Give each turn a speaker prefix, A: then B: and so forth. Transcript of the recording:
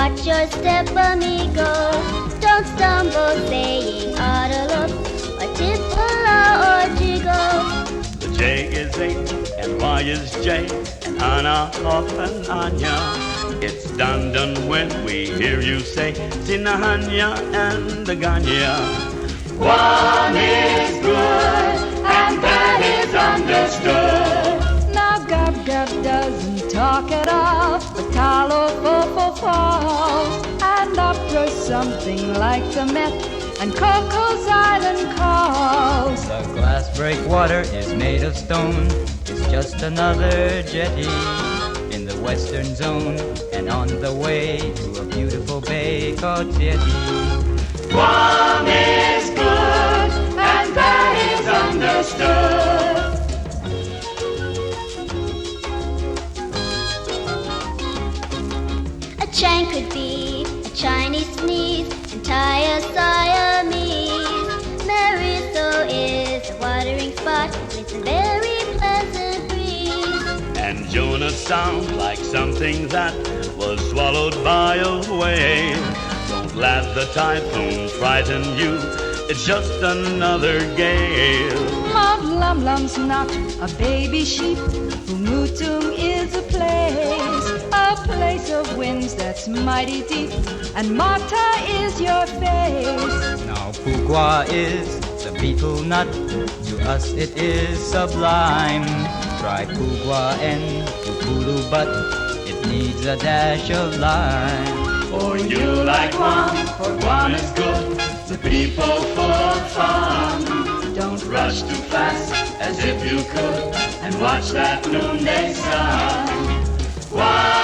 A: Watch your step, amigo. Don't stumble saying autolope or tipola or jiggle.
B: The J is 8 and Y is J and Anna, off and Anya. It's done when we hear you say siña and meggaiña. One is good and that is understood.
C: Now Gab Gab doesn't talk at all, but Talo Fofo falls. And after something like the Met and Coco's Island calls.
D: The glass breakwater is made of stone. It's just another jetty in the western zone and on the way to a beautiful bay called Jetty.
B: One is good and that is understood.
A: A Chang could be a Chinese sneeze, and Thai a Siamese. Mariso is a watering spot with a very pleasant breeze.
B: And Jonah sounds like something that was swallowed by a whale. Don't let the typhoon frighten you, it's just another gale.
C: Mount Lum Lum's not a baby sheep. Umutung is a place of winds that's mighty deep. And Mata is your face.
D: Now Pugwa is the beetle nut. To us it is sublime. Try Pugwa and Pupulu, but it needs a dash of lime.
B: Or you like Guam, for Guam is good, the people full of fun. Don't rush too fast, as if you could, and watch that noonday sun. Guam